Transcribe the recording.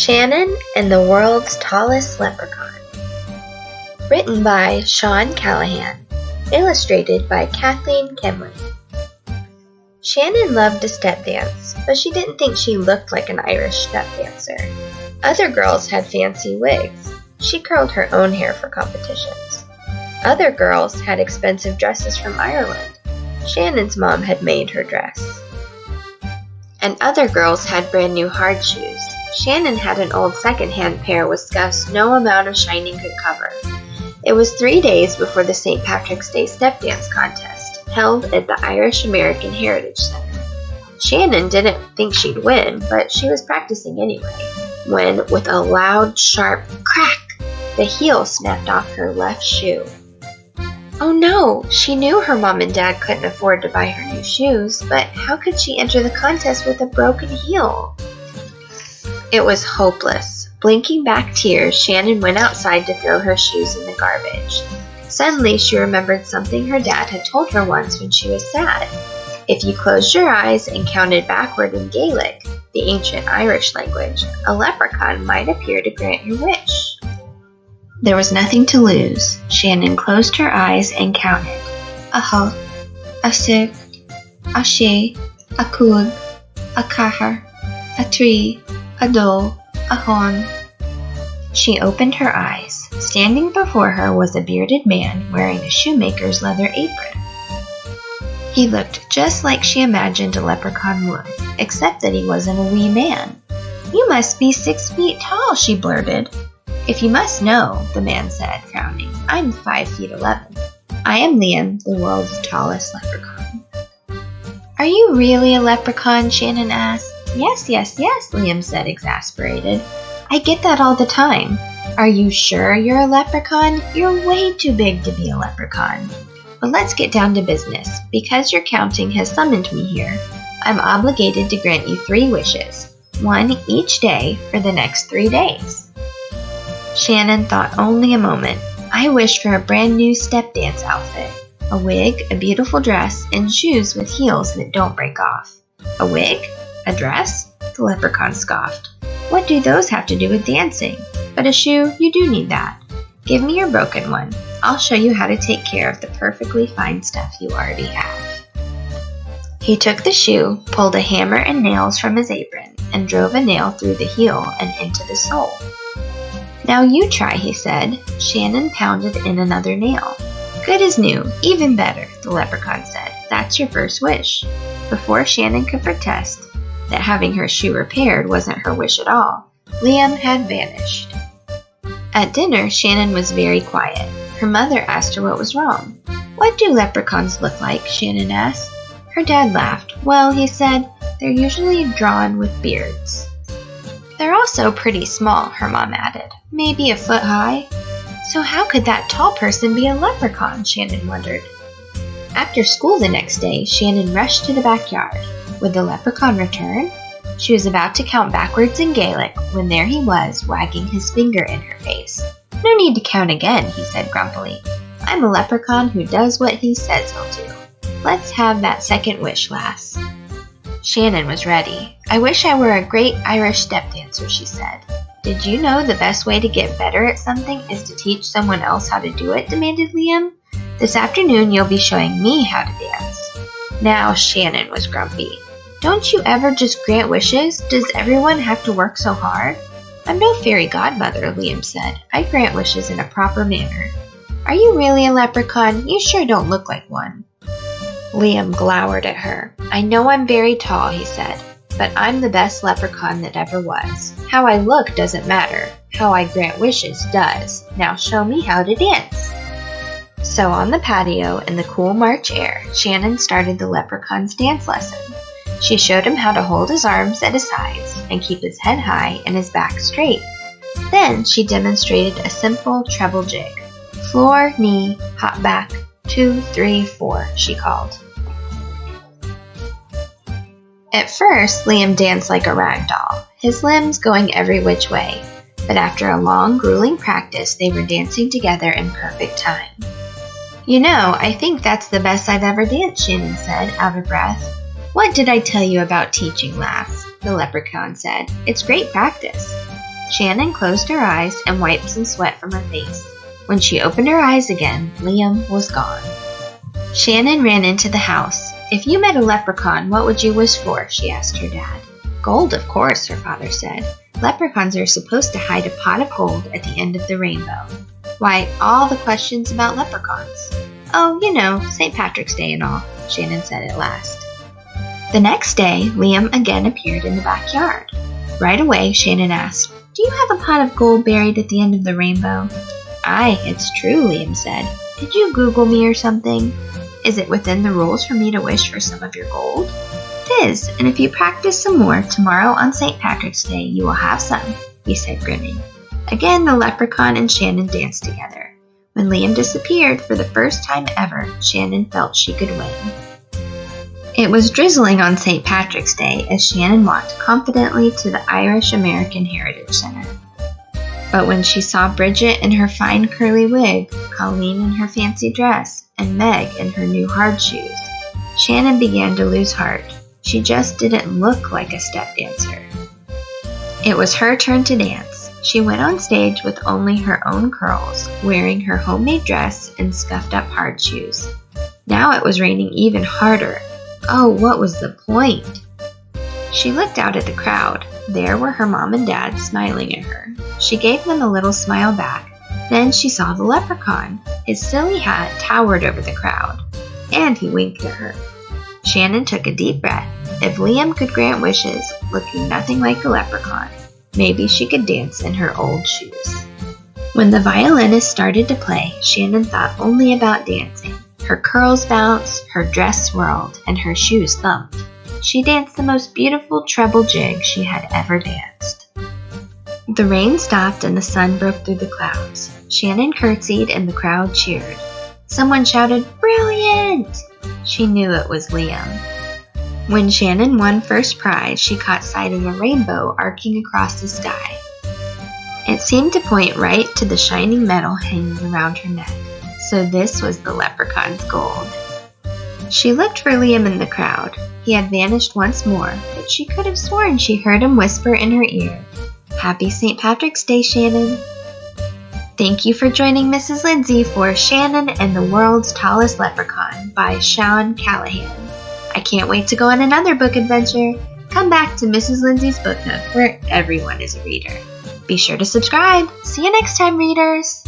Shannon and the World's Tallest Leprechaun. Written by Callahan. Illustrated by Kathleen Kemly. Shannon loved to step dance, but she didn't think she looked like an Irish step dancer. Other girls had fancy wigs. She curled her own hair for competitions. Other girls had expensive dresses from Ireland. Shannon's mom had made her dress. And other girls had brand new hard shoes. Shannon had an old second-hand pair with scuffs no amount of shining could cover. It was 3 days before the St. Patrick's Day step dance contest, held at the Irish American Heritage Center. Shannon didn't think she'd win, but she was practicing anyway, when, with a loud, sharp crack, the heel snapped off her left shoe. Oh no! She knew her mom and dad couldn't afford to buy her new shoes, but how could she enter the contest with a broken heel? It was hopeless. Blinking back tears, Shannon went outside to throw her shoes in the garbage. Suddenly, she remembered something her dad had told her once when she was sad. If you closed your eyes and counted backward in Gaelic, the ancient Irish language, a leprechaun might appear to grant your wish. There was nothing to lose. Shannon closed her eyes and counted. A hull, a sir, a she, a coog, a cahar, a tree, a dole, a horn. She opened her eyes. Standing before her was a bearded man wearing a shoemaker's leather apron. He looked just like she imagined a leprechaun would, except that he wasn't a wee man. You must be 6 feet tall, she blurted. If you must know, the man said, frowning, I'm 5 feet 11. I am Liam, the world's tallest leprechaun. Are you really a leprechaun? Shannon asked. Yes, Liam said, exasperated. I get that all the time. Are you sure you're a leprechaun? You're way too big to be a leprechaun. But let's get down to business. Because your counting has summoned me here, I'm obligated to grant you 3 wishes, 1 each day for the next 3 days. Shannon thought only a moment. I wish for a brand new step dance outfit, a wig, a beautiful dress, and shoes with heels that don't break off. A wig? A dress? The leprechaun scoffed. What do those have to do with dancing? But a shoe, you do need that. Give me your broken one. I'll show you how to take care of the perfectly fine stuff you already have. He took the shoe, pulled a hammer and nails from his apron, and drove a nail through the heel and into the sole. Now you try, he said. Shannon pounded in another nail. Good as new, even better, the leprechaun said. That's your first wish. Before Shannon could protest that having her shoe repaired wasn't her wish at all, Liam had vanished. At dinner, Shannon was very quiet. Her mother asked her what was wrong. What do leprechauns look like? Shannon asked. Her dad laughed. Well, he said, they're usually drawn with beards. They're also pretty small, her mom added. Maybe a foot high. So how could that tall person be a leprechaun? Shannon wondered. After school the next day, Shannon rushed to the backyard. Would the leprechaun return? She was about to count backwards in Gaelic when there he was, wagging his finger in her face. No need to count again, he said grumpily. I'm a leprechaun who does what he says he'll do. Let's have that second wish, lass. Shannon was ready. I wish I were a great Irish step dancer, she said. Did you know the best way to get better at something is to teach someone else how to do it? Demanded Liam. This afternoon you'll be showing me how to dance. Now Shannon was grumpy. Don't you ever just grant wishes? Does everyone have to work so hard? I'm no fairy godmother, Liam said. I grant wishes in a proper manner. Are you really a leprechaun? You sure don't look like one. Liam glowered at her. I know I'm very tall, he said, but I'm the best leprechaun that ever was. How I look doesn't matter. How I grant wishes does. Now show me how to dance. So on the patio, in the cool March air, Shannon started the leprechaun's dance lesson. She showed him how to hold his arms at his sides and keep his head high and his back straight. Then she demonstrated a simple treble jig. Floor, knee, hop back, 2, 3, 4, she called. At first, Liam danced like a rag doll, his limbs going every which way. But after a long, grueling practice, they were dancing together in perfect time. You know, I think that's the best I've ever danced, Shannon said, out of breath. What did I tell you about teaching, lass? The leprechaun said. It's great practice. Shannon closed her eyes and wiped some sweat from her face. When she opened her eyes again, Liam was gone. Shannon ran into the house. "If you met a leprechaun, what would you wish for?" she asked her dad. "Gold, of course," her father said. "Leprechauns are supposed to hide a pot of gold at the end of the rainbow." "Why, all the questions about leprechauns." "Oh, you know, St. Patrick's Day and all," Shannon said at last. The next day, Liam again appeared in the backyard. Right away, Shannon asked, "Do you have a pot of gold buried at the end of the rainbow?" "Aye, it's true," Liam said. "Did you Google me or something? Is it within the rules for me to wish for some of your gold?" "'Tis, and if you practice some more, tomorrow on St. Patrick's Day you will have some," he said, grinning. Again, the leprechaun and Shannon danced together. When Liam disappeared, for the first time ever, Shannon felt she could win. It was drizzling on St. Patrick's Day as Shannon walked confidently to the Irish American Heritage Center. But when she saw Bridget in her fine curly wig, Colleen in her fancy dress, and Meg in her new hard shoes, Shannon began to lose heart. She just didn't look like a step dancer. It was her turn to dance. She went on stage with only her own curls, wearing her homemade dress and scuffed up hard shoes. Now it was raining even harder. Oh, what was the point? She looked out at the crowd. There were her mom and dad smiling at her. She gave them a little smile back. Then she saw the leprechaun. His silly hat towered over the crowd, and he winked at her. Shannon took a deep breath. If Liam could grant wishes, looking nothing like a leprechaun, maybe she could dance in her old shoes. When the violinist started to play, Shannon thought only about dancing. Her curls bounced, her dress swirled, and her shoes thumped. She danced the most beautiful treble jig she had ever danced. The rain stopped and the sun broke through the clouds. Shannon curtsied and the crowd cheered. Someone shouted, "Brilliant!" She knew it was Liam. When Shannon won first prize, she caught sight of a rainbow arcing across the sky. It seemed to point right to the shining metal hanging around her neck. So this was the leprechaun's gold. She looked for Liam in the crowd. He had vanished once more, but she could have sworn she heard him whisper in her ear, "Happy St. Patrick's Day, Shannon." Thank you for joining Mrs. Lindsay for Shannon and the World's Tallest Leprechaun by Shannon Callahan. I can't wait to go on another book adventure. Come back to Mrs. Lindsay's Book Nook, where everyone is a reader. Be sure to subscribe. See you next time, readers!